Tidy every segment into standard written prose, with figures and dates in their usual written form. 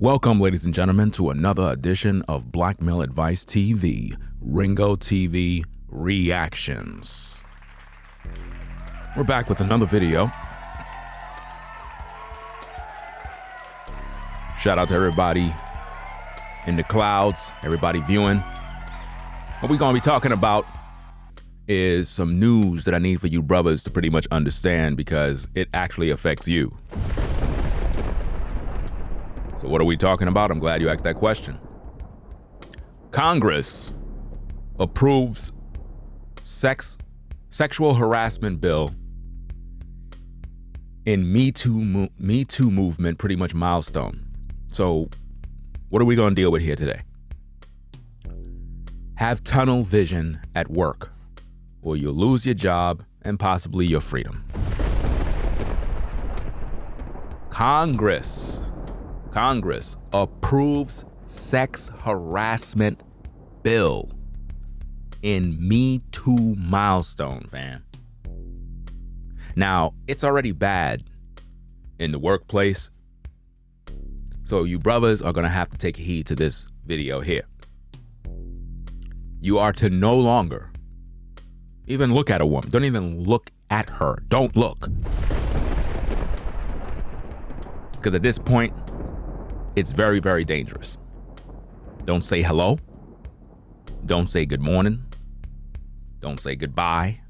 Welcome, ladies and gentlemen, to another edition of Black Male Advice TV, Ringo TV Reactions. We're back with another video. Shout out to everybody in the clouds, everybody viewing. What we're going to be talking about is some news that I need for you brothers to pretty much understand because it actually affects you. So what are we talking about? I'm glad you asked that question. Congress approves sexual harassment bill in Me Too movement, pretty much milestone. So what are we going to deal with here today? Have tunnel vision at work, or you'll lose your job and possibly your freedom. Congress approves sex harassment bill in Me Too milestone, fam. Now, it's already bad in the workplace, so you brothers are gonna have to take heed to this video here. You are to no longer even look at a woman. Don't even look at her. Don't look. Because at this point, it's very, very dangerous. Don't say hello. Don't say good morning. Don't say goodbye.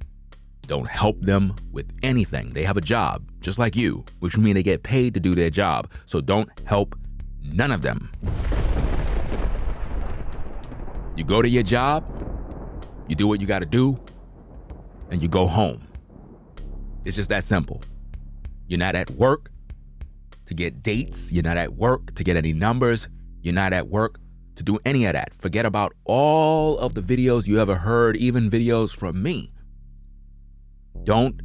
Don't help them with anything. They have a job, just like you, which means they get paid to do their job. So don't help none of them. You go to your job, you do what you got to do, and you go home. It's just that simple. You're not at work to get dates. You're not at work to get any numbers. You're not at work to do any of that. Forget about all of the videos you ever heard, even videos from me. Don't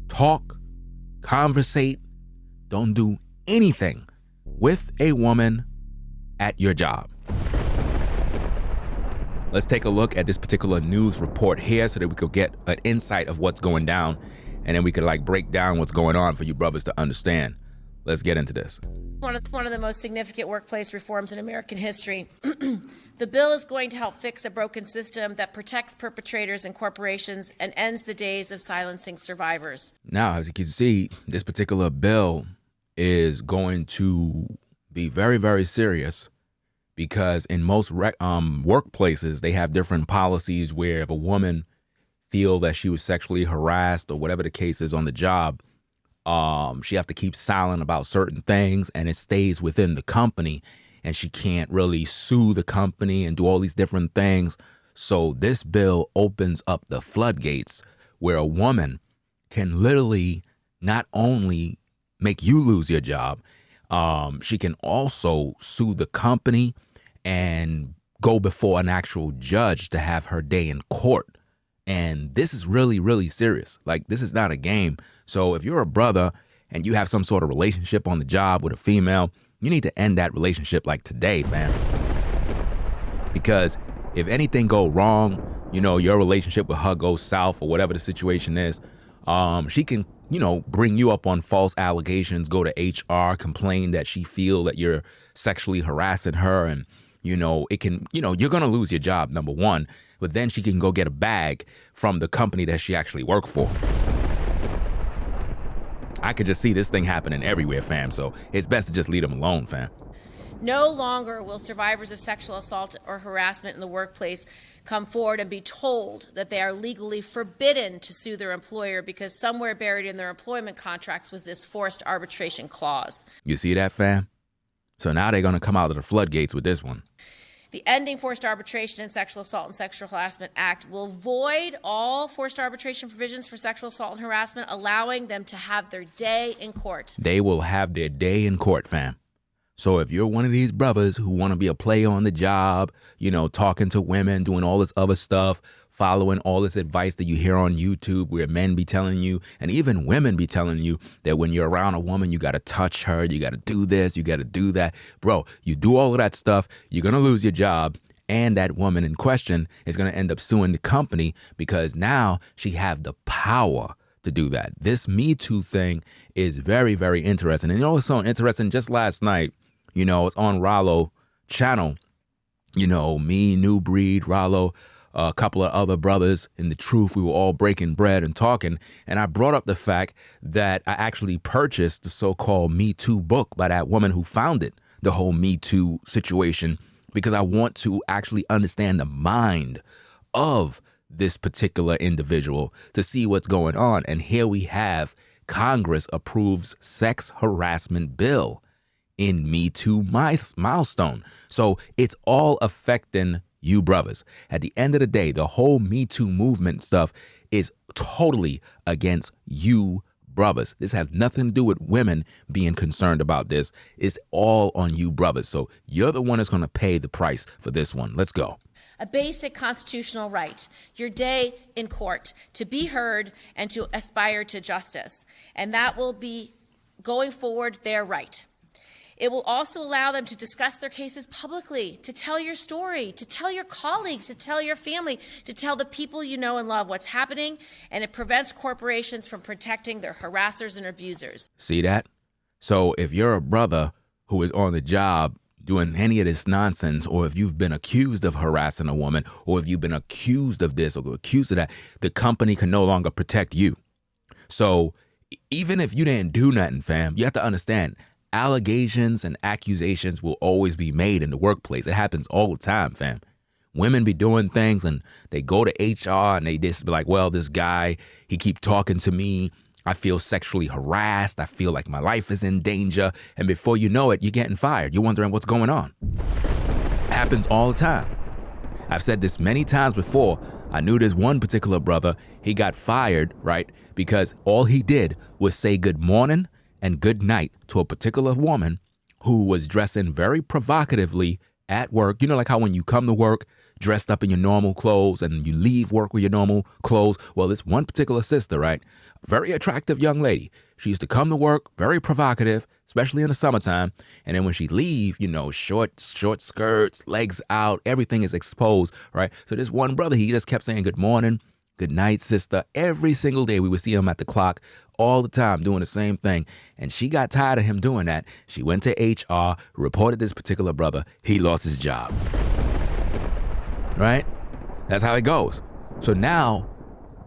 talk, conversate, don't do anything with a woman at your job. Let's take a look at this particular news report here so that we could get an insight of what's going down, and then we could break down what's going on for you brothers to understand. Let's get into this. One of the most significant workplace reforms in American history. The bill is going to help fix a broken system that protects perpetrators and corporations and ends the days of silencing survivors. Now, as you can see, this particular bill is going to be very, very serious because in most workplaces, they have different policies where if a woman feels that she was sexually harassed or whatever the case is on the job, she have to keep silent about certain things, and it stays within the company, and she can't really sue the company and do all these different things. So this bill opens up the floodgates where a woman can literally not only make you lose your job, she can also sue the company and go before an actual judge to have her day in court. And this is really, really serious. This is not a game. So if you're a brother and you have some sort of relationship on the job with a female, you need to end that relationship today, fam. Because if anything go wrong, your relationship with her goes south or whatever the situation is, she can, bring you up on false allegations, go to HR, complain that she feel that you're sexually harassing her, and it can, you're going to lose your job, number one, but then she can go get a bag from the company that she actually worked for. I could just see this thing happening everywhere, fam, so it's best to just leave them alone, fam. No longer will survivors of sexual assault or harassment in the workplace come forward and be told that they are legally forbidden to sue their employer because somewhere buried in their employment contracts was this forced arbitration clause. You see that, fam? So now they're going to come out of the floodgates with this one. The Ending Forced Arbitration in Sexual Assault and Sexual Harassment Act will void all forced arbitration provisions for sexual assault and harassment, allowing them to have their day in court. They will have their day in court, fam. So if you're one of these brothers who want to be a player on the job, talking to women, doing all this other stuff, following all this advice that you hear on YouTube where men be telling you, and even women be telling you that when you're around a woman, you got to touch her, you got to do this, you got to do that. Bro, you do all of that stuff, you're going to lose your job, and that woman in question is going to end up suing the company because now she have the power to do that. This Me Too thing is very, very interesting. And it's so interesting, just last night, It's on Rollo channel. Me, New Breed, Rollo, a couple of other brothers in the truth. We were all breaking bread and talking. And I brought up the fact that I actually purchased the so-called Me Too book by that woman who founded the whole Me Too situation, because I want to actually understand the mind of this particular individual to see what's going on. And here we have Congress approves sex harassment bill in Me Too milestone. So it's all affecting you brothers. At the end of the day, the whole Me Too movement stuff is totally against you brothers. This has nothing to do with women being concerned about this. It's all on you brothers. So you're the one that's going to pay the price for this one. Let's go. A basic constitutional right, your day in court, to be heard and to aspire to justice. And that will be, going forward, their right. It will also allow them to discuss their cases publicly, to tell your story, to tell your colleagues, to tell your family, to tell the people you know and love what's happening, and it prevents corporations from protecting their harassers and abusers. See that? So if you're a brother who is on the job doing any of this nonsense, or if you've been accused of harassing a woman, or if you've been accused of this or accused of that, the company can no longer protect you. So even if you didn't do nothing, fam, you have to understand, allegations and accusations will always be made in the workplace. It happens all the time, fam. Women be doing things and they go to HR and they just be like, well, this guy, he keep talking to me. I feel sexually harassed. I feel like my life is in danger. And before you know it, you're getting fired. You're wondering what's going on. Happens all the time. I've said this many times before. I knew this one particular brother, he got fired, right? Because all he did was say good morning and good night to a particular woman who was dressing very provocatively at work. Like how when you come to work dressed up in your normal clothes and you leave work with your normal clothes. Well, this one particular sister, right? Very attractive young lady. She used to come to work, very provocative, especially in the summertime. And then when she leave, short skirts, legs out, everything is exposed, right? So this one brother, he just kept saying good morning, good night, sister. Every single day we would see him at the clock all the time doing the same thing. And she got tired of him doing that. She went to HR, reported this particular brother. He lost his job. Right? That's how it goes. So now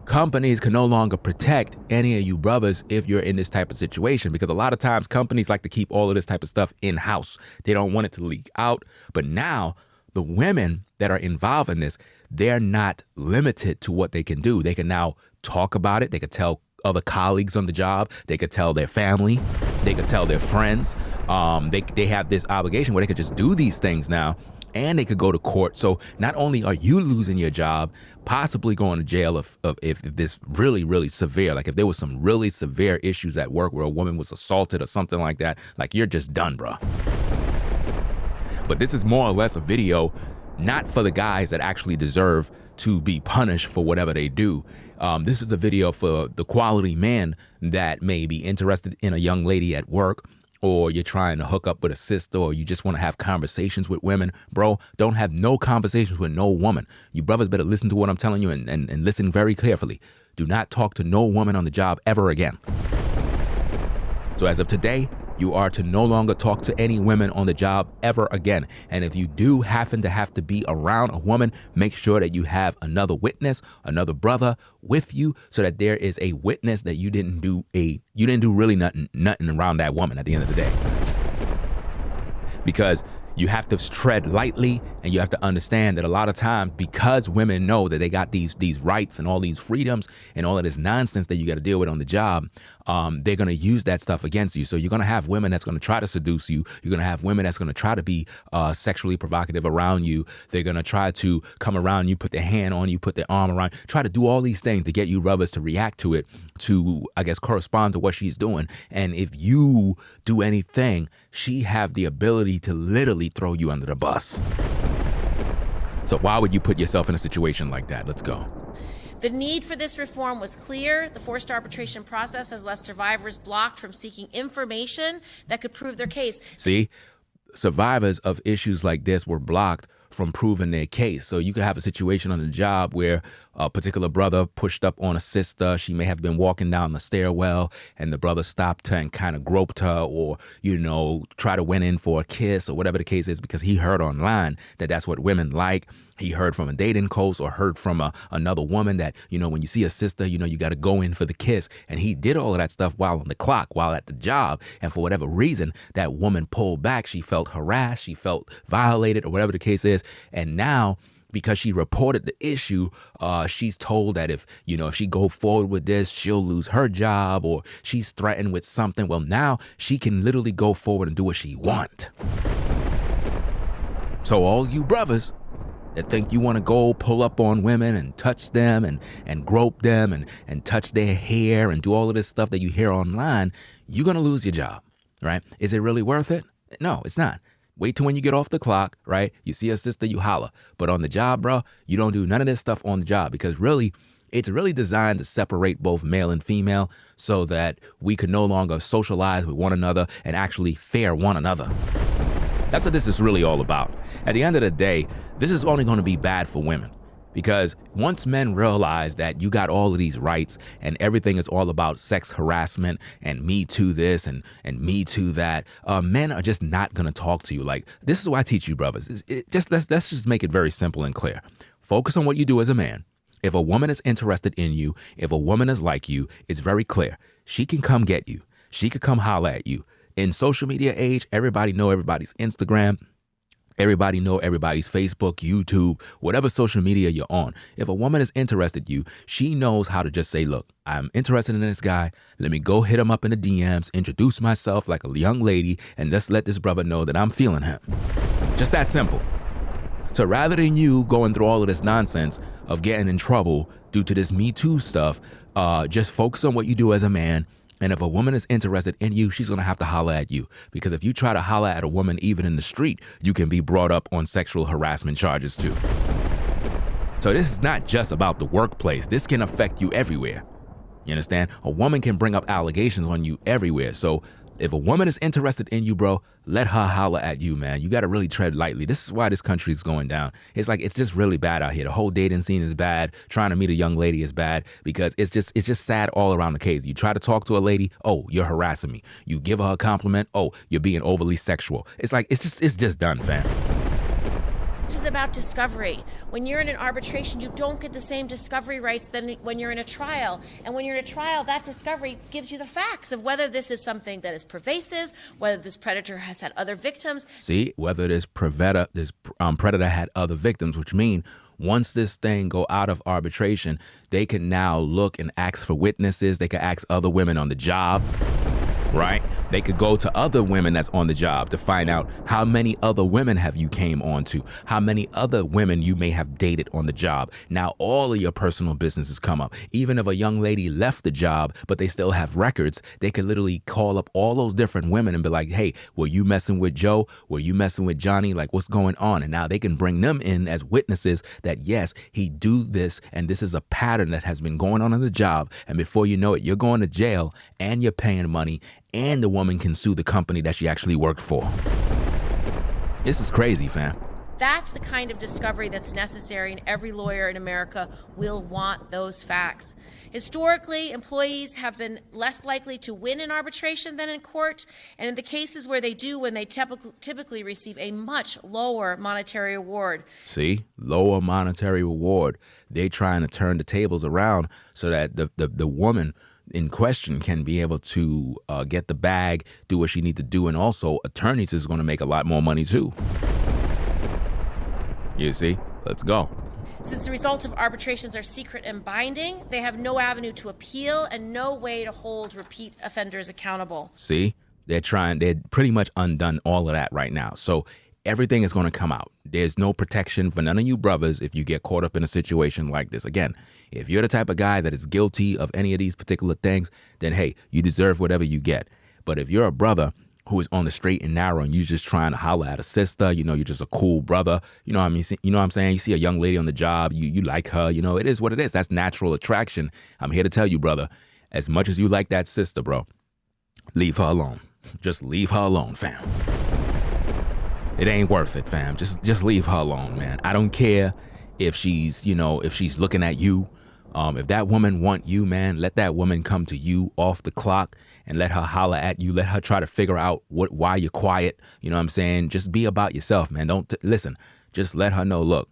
companies can no longer protect any of you brothers if you're in this type of situation, because a lot of times companies like to keep all of this type of stuff in-house. They don't want it to leak out. But now the women that are involved in this, they're not limited to what they can do. They can now talk about it. They could tell other colleagues on the job. They could tell their family. They could tell their friends. They have this obligation where they could just do these things now, and they could go to court. So not only are you losing your job, possibly going to jail if this really, really severe, like if there was some really severe issues at work where a woman was assaulted or something like that, like you're just done, bro. But this is more or less a video not for the guys that actually deserve to be punished for whatever they do. This is a video for the quality man that may be interested in a young lady at work, or you're trying to hook up with a sister, or you just want to have conversations with women. Bro, don't have no conversations with no woman. You brothers better listen to what I'm telling you and listen very carefully. Do not talk to no woman on the job ever again. So as of today, you are to no longer talk to any women on the job ever again. And if you do happen to have to be around a woman, make sure that you have another witness, another brother with you, so that there is a witness that you didn't do really nothing around that woman at the end of the day. Because you have to tread lightly, and you have to understand that a lot of times, because women know that they got these rights and all these freedoms and all of this nonsense that you got to deal with on the job, they're going to use that stuff against you. So you're going to have women that's going to try to seduce you. You're going to have women that's going to try to be sexually provocative around you. They're going to try to come around you, put their hand on you, put their arm around you, try to do all these things to get you brothers to react to it, to, I guess, correspond to what she's doing. And if you do anything, she have the ability to literally throw you under the bus. So why would you put yourself in a situation like that? Let's go. The need for this reform was clear. The forced arbitration process has left survivors blocked from seeking information that could prove their case. See, survivors of issues like this were blocked from proving their case. So you could have a situation on the job where a particular brother pushed up on a sister. She may have been walking down the stairwell and the brother stopped her and kind of groped her, or, try to went in for a kiss or whatever the case is, because he heard online that that's what women like. He heard from a dating coach or heard from another woman that, when you see a sister, you got to go in for the kiss. And he did all of that stuff while on the clock, while at the job. And for whatever reason, that woman pulled back. She felt harassed. She felt violated or whatever the case is. And now, because she reported the issue, she's told that if she go forward with this, she'll lose her job, or she's threatened with something. Well, now she can literally go forward and do what she want. So all you brothers that think you want to go pull up on women and touch them and grope them and touch their hair and do all of this stuff that you hear online, you're going to lose your job, right? Is it really worth it? No, it's not. Wait till when you get off the clock, right? You see a sister, you holler. But on the job, bro, you don't do none of this stuff on the job, because really, it's really designed to separate both male and female so that we could no longer socialize with one another and actually fare one another. That's what this is really all about. At the end of the day, this is only going to be bad for women, because once men realize that you got all of these rights and everything is all about sex harassment and me too this and me too that, men are just not going to talk to you. Like, this is why I teach you brothers. Let's just make it very simple and clear. Focus on what you do as a man. If a woman is interested in you, if a woman is like you, it's very clear. She can come get you. She could come holler at you. In social media age, everybody know everybody's Instagram. Everybody know everybody's Facebook, YouTube, whatever social media you're on. If a woman is interested in you, she knows how to just say, look, I'm interested in this guy. Let me go hit him up in the DMs, introduce myself like a young lady, and just let this brother know that I'm feeling him. Just that simple. So rather than you going through all of this nonsense of getting in trouble due to this Me Too stuff, just focus on what you do as a man. And if a woman is interested in you, she's going to have to holler at you. Because if you try to holler at a woman even in the street, you can be brought up on sexual harassment charges too. So this is not just about the workplace. This can affect you everywhere. You understand? A woman can bring up allegations on you everywhere. So if a woman is interested in you, bro, let her holler at you, man. You got to really tread lightly. This is why this country is going down. It's like, it's just really bad out here. The whole dating scene is bad. Trying to meet a young lady is bad, because it's just sad all around the case. You try to talk to a lady, oh, you're harassing me. You give her a compliment, oh, you're being overly sexual. It's like, it's just done, fam. This is about discovery. When you're in an arbitration, you don't get the same discovery rights than when you're in a trial. And when you're in a trial, that discovery gives you the facts of whether this is something that is pervasive, whether this predator has had other victims. See, whether this predator had other victims, which mean once this thing go out of arbitration, they can now look and ask for witnesses. They can ask other women on the job. Right? They could go to other women that's on the job to find out how many other women have you came on to, how many other women you may have dated on the job. Now, all of your personal businesses come up. Even if a young lady left the job, but they still have records, they could literally call up all those different women and be like, hey, were you messing with Joe? Were you messing with Johnny? Like, what's going on? And now they can bring them in as witnesses that, yes, he do this, and this is a pattern that has been going on in the job. And before you know it, you're going to jail and you're paying money, and the woman can sue the company that she actually worked for. This is crazy, fam. That's the kind of discovery that's necessary, and every lawyer in America will want those facts. Historically, employees have been less likely to win in arbitration than in court, and in the cases where they do win, they typically receive a much lower monetary award. See, lower monetary reward. They trying to turn the tables around so that the woman in question can be able to get the bag, do what she need to do, and also attorneys is going to make a lot more money too. You see? Let's go. Since the results of arbitrations are secret and binding, they have no avenue to appeal and no way to hold repeat offenders accountable. See? They're pretty much undone all of that right now. So everything is going to come out. There's no protection for none of you brothers if you get caught up in a situation like this. Again, if you're the type of guy that is guilty of any of these particular things, then hey, you deserve whatever you get. But if you're a brother who is on the straight and narrow and you're just trying to holler at a sister, you're just a cool brother, you know what I mean? You know what I'm saying? You see a young lady on the job, you like her, it is what it is. That's natural attraction. I'm here to tell you, brother, as much as you like that sister, bro, leave her alone. Just leave her alone, fam. It ain't worth it, fam. Just leave her alone, man. I don't care if she's, if she's looking at you. If that woman want you, man, let that woman come to you off the clock and let her holler at you. Let her try to figure out why you're quiet. You know what I'm saying? Just be about yourself, man. Don't listen. Just let her know, look,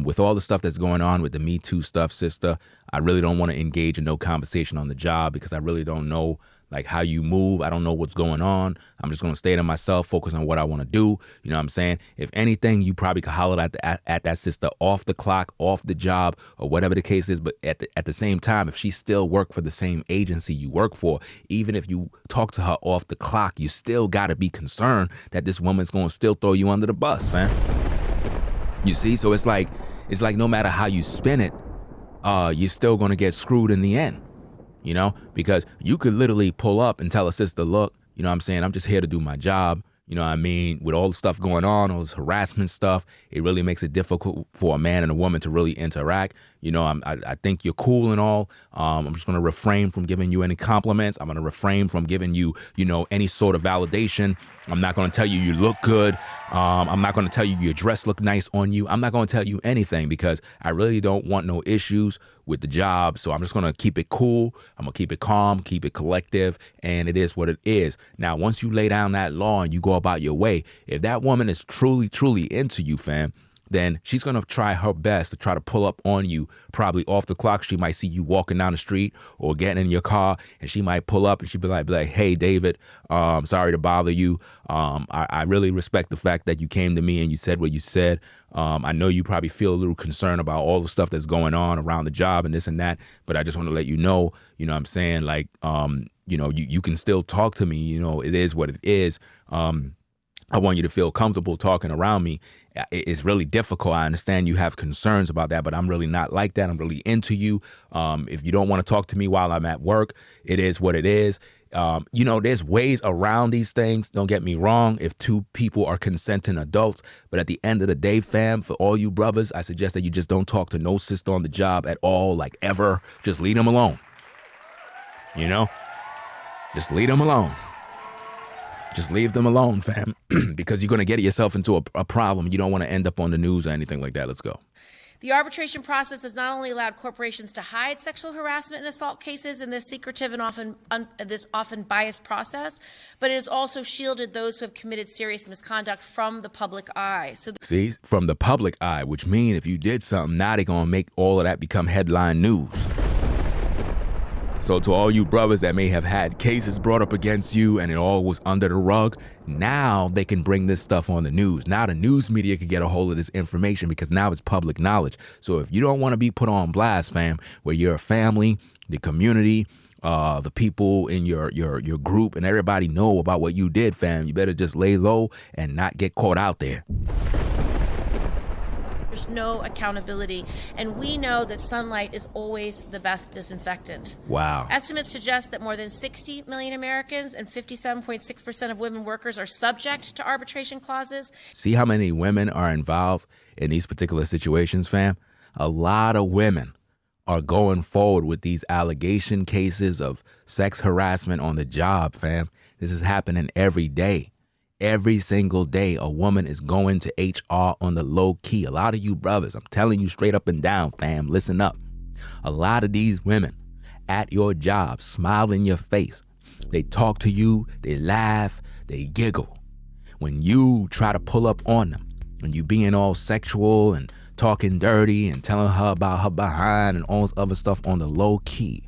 with all the stuff that's going on with the Me Too stuff, sister, I really don't want to engage in no conversation on the job because I really don't know like how you move. I don't know what's going on. I'm just going to stay to myself, focus on what I want to do. You know what I'm saying? If anything, you probably could holler at that sister off the clock, off the job, or whatever the case is. But at the same time, if she still work for the same agency you work for, even if you talk to her off the clock, you still got to be concerned that this woman's going to still throw you under the bus, man. You see? So it's like no matter how you spin it, you're still going to get screwed in the end. Because you could literally pull up and tell a sister, look, you know what I'm saying? I'm just here to do my job. You know what I mean? With all the stuff going on, all this harassment stuff, it really makes it difficult for a man and a woman to really interact. I think you're cool and all. I'm just going to refrain from giving you any compliments. I'm going to refrain from giving you, any sort of validation. I'm not going to tell you you look good. I'm not going to tell you your dress look nice on you. I'm not going to tell you anything because I really don't want no issues with the job. So I'm just going to keep it cool. I'm going to keep it calm, keep it collective, and it is what it is. Now, once you lay down that law and you go about your way, if that woman is truly, truly into you, fam, then she's going to try her best to try to pull up on you, probably off the clock. She might see you walking down the street or getting in your car, and she might pull up and she'd be like, hey, David, sorry to bother you. I really respect the fact that you came to me and you said what you said. I know you probably feel a little concerned about all the stuff that's going on around the job and this and that, but I just want to let you know, what I'm saying, like, you can still talk to me. It is what it is. I want you to feel comfortable talking around me. It's really difficult. I understand you have concerns about that, but I'm really not like that. I'm really into you. If you don't want to talk to me while I'm at work, it is what it is. There's ways around these things. Don't get me wrong. If two people are consenting adults, but at the end of the day, fam, for all you brothers, I suggest that you just don't talk to no sister on the job at all, like ever. Just leave them alone. Just leave them alone. Just leave them alone, fam, because you're going to get yourself into a problem. You don't want to end up on the news or anything like that. Let's go. The arbitration process has not only allowed corporations to hide sexual harassment and assault cases in this secretive and often biased process, but it has also shielded those who have committed serious misconduct from the public eye. See, from the public eye, which means if you did something, now they're going to make all of that become headline news. So to all you brothers that may have had cases brought up against you and it all was under the rug, now they can bring this stuff on the news. Now the news media can get a hold of this information because now it's public knowledge. So if you don't want to be put on blast, fam, where your family, the community, the people in your group and everybody know about what you did, fam, you better just lay low and not get caught out there. There's no accountability, and we know that sunlight is always the best disinfectant. Wow. Estimates suggest that more than 60 million Americans and 57.6% of women workers are subject to arbitration clauses. See how many women are involved in these particular situations, fam? A lot of women are going forward with these allegation cases of sex harassment on the job, fam. This is happening every day. Every single day, a woman is going to HR on the low key. A lot of you brothers, I'm telling you straight up and down, fam, listen up. A lot of these women at your job smile in your face. They talk to you, they laugh, they giggle. When you try to pull up on them, when you being all sexual and talking dirty and telling her about her behind and all this other stuff on the low key,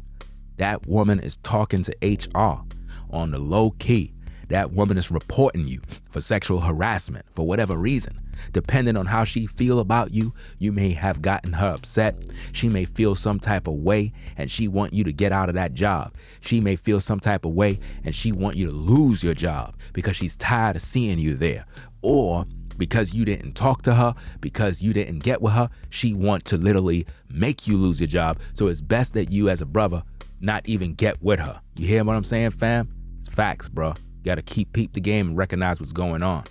that woman is talking to HR on the low key. That woman is reporting you for sexual harassment for whatever reason. Depending on how she feel about you, you may have gotten her upset. She may feel some type of way and she want you to get out of that job. She may feel some type of way and she want you to lose your job because she's tired of seeing you there. Or because you didn't talk to her, because you didn't get with her, she want to literally make you lose your job. So it's best that you as a brother not even get with her. You hear what I'm saying, fam? It's facts, bro. Got to peep the game and recognize what's going on.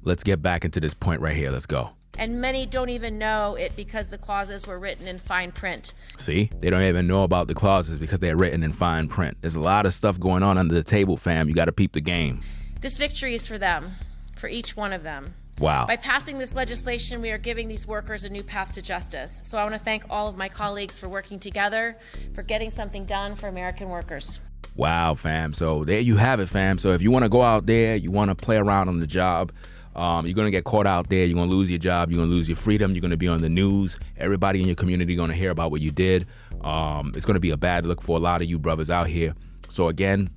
Let's get back into this point right here. Let's go. And many don't even know it because the clauses were written in fine print. See, they don't even know about the clauses because they're written in fine print. There's a lot of stuff going on under the table, fam. You got to peep the game. This victory is for them, for each one of them. Wow. By passing this legislation, we are giving these workers a new path to justice. So I want to thank all of my colleagues for working together, for getting something done for American workers. Wow, fam. So there you have it, fam. So if you want to go out there, you want to play around on the job, you're going to get caught out there. You're going to lose your job. You're going to lose your freedom. You're going to be on the news. Everybody in your community going to hear about what you did. It's going to be a bad look for a lot of you brothers out here. So again,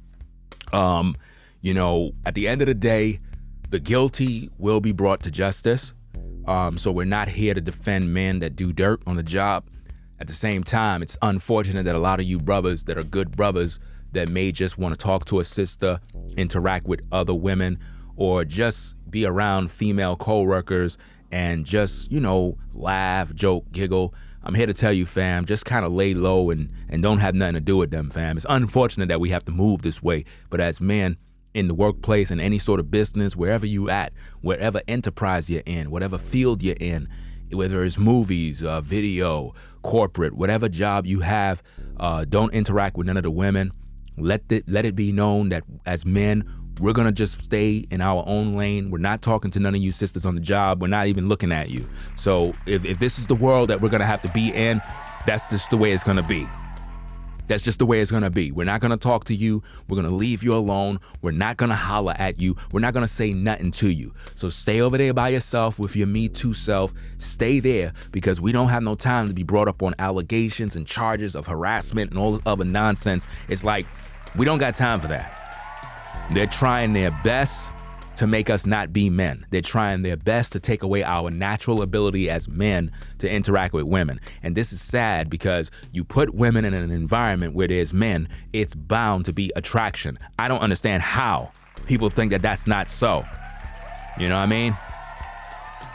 you know, at the end of the day, the guilty will be brought to justice. So we're not here to defend men that do dirt on the job. At the same time, it's unfortunate that a lot of you brothers that are good brothers that may just want to talk to a sister, interact with other women, or just be around female co-workers and just, you know, laugh, joke, giggle. I'm here to tell you, fam, just kind of lay low and don't have nothing to do with them, fam. It's unfortunate that we have to move this way, but as men in the workplace, in any sort of business, wherever you at, wherever enterprise you're in, whatever field you're in, whether it's movies, video, corporate, whatever job you have, don't interact with none of the women. Let it be known that as men, we're going to just stay in our own lane. We're not talking to none of you sisters on the job. We're not even looking at you. So if this is the world that we're going to have to be in, that's just the way it's going to be. That's just the way it's going to be. We're not going to talk to you. We're going to leave you alone. We're not going to holler at you. We're not going to say nothing to you. So stay over there by yourself with your Me Too self. Stay there because we don't have no time to be brought up on allegations and charges of harassment and all this other nonsense. It's like, we don't got time for that. They're trying their best to make us not be men. They're trying their best to take away our natural ability as men to interact with women. And this is sad because you put women in an environment where there's men, it's bound to be attraction. I don't understand how people think that that's not so. You know what I mean?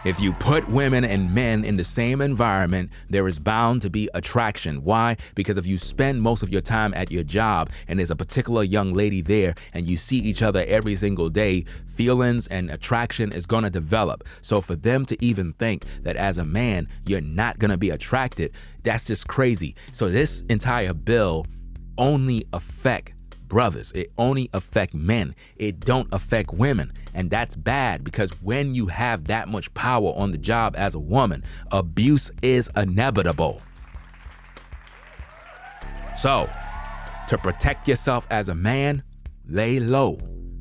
If you put women and men in the same environment, there is bound to be attraction. Why? Because if you spend most of your time at your job and there's a particular young lady there and you see each other every single day, feelings and attraction is going to develop. So for them to even think that as a man, you're not going to be attracted, that's just crazy. So this entire bill only affects brothers. It only affect men. It don't affect women. And that's bad because when you have that much power on the job as a woman, abuse is inevitable. So, to protect yourself as a man, lay low.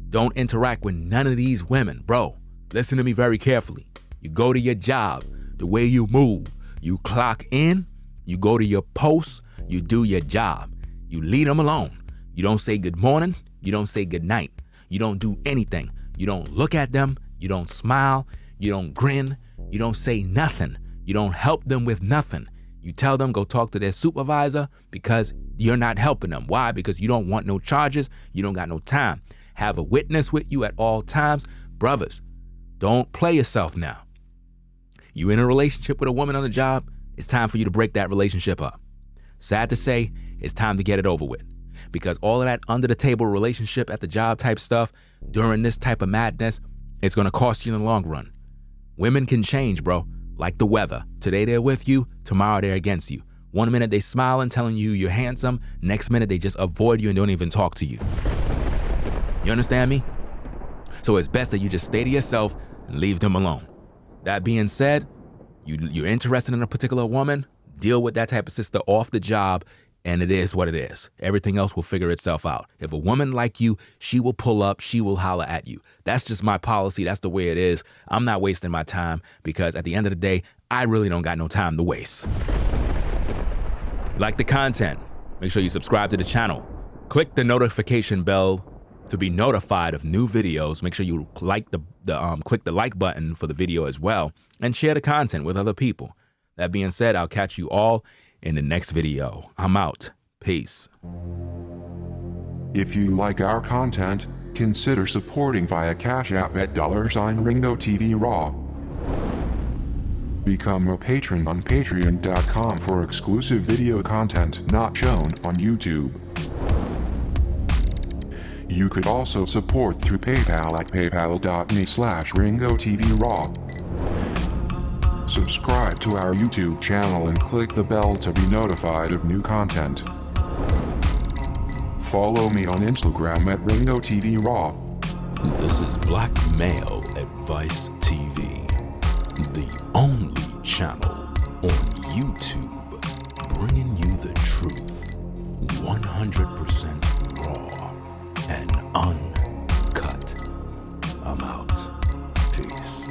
Don't interact with none of these women. Bro, listen to me very carefully. You go to your job, the way you move, you clock in, you go to your post, you do your job. You leave them alone. You don't say good morning. You don't say good night. You don't do anything. You don't look at them. You don't smile. You don't grin. You don't say nothing. You don't help them with nothing. You tell them go talk to their supervisor because you're not helping them. Why? Because you don't want no charges. You don't got no time. Have a witness with you at all times. Brothers, don't play yourself now. You in a relationship with a woman on the job, it's time for you to break that relationship up. Sad to say, it's time to get it over with. Because all of that under the table relationship at the job type stuff during this type of madness, it's going to cost you in the long run. Women can change, bro, like the weather. Today they're with you, tomorrow they're against you. One minute they smiling, telling you you're handsome. Next minute they just avoid you and don't even talk to you. You understand me? So it's best that you just stay to yourself and leave them alone. That being said, you're interested in a particular woman, deal with that type of sister off the job. And it is what it is. Everything else will figure itself out. If a woman like you, she will pull up, she will holler at you. That's just my policy. That's the way it is. I'm not wasting my time because at the end of the day, I really don't got no time to waste. Like the content, make sure you subscribe to the channel. Click the notification bell to be notified of new videos. Make sure you like click the like button for the video as well and share the content with other people. That being said, I'll catch you all in the next video. I'm out. Peace. If you like our content, consider supporting via Cash App at $Ringo TV Raw. Become a patron on patreon.com for exclusive video content not shown on YouTube. You could also support through PayPal at paypal.me/Ringo TV Raw. Subscribe to our YouTube channel and click the bell to be notified of new content. Follow me on Instagram at Ringo TV Raw. This is Black Male Advice TV, the only channel on YouTube bringing you the truth 100% raw and uncut. I'm out. Peace.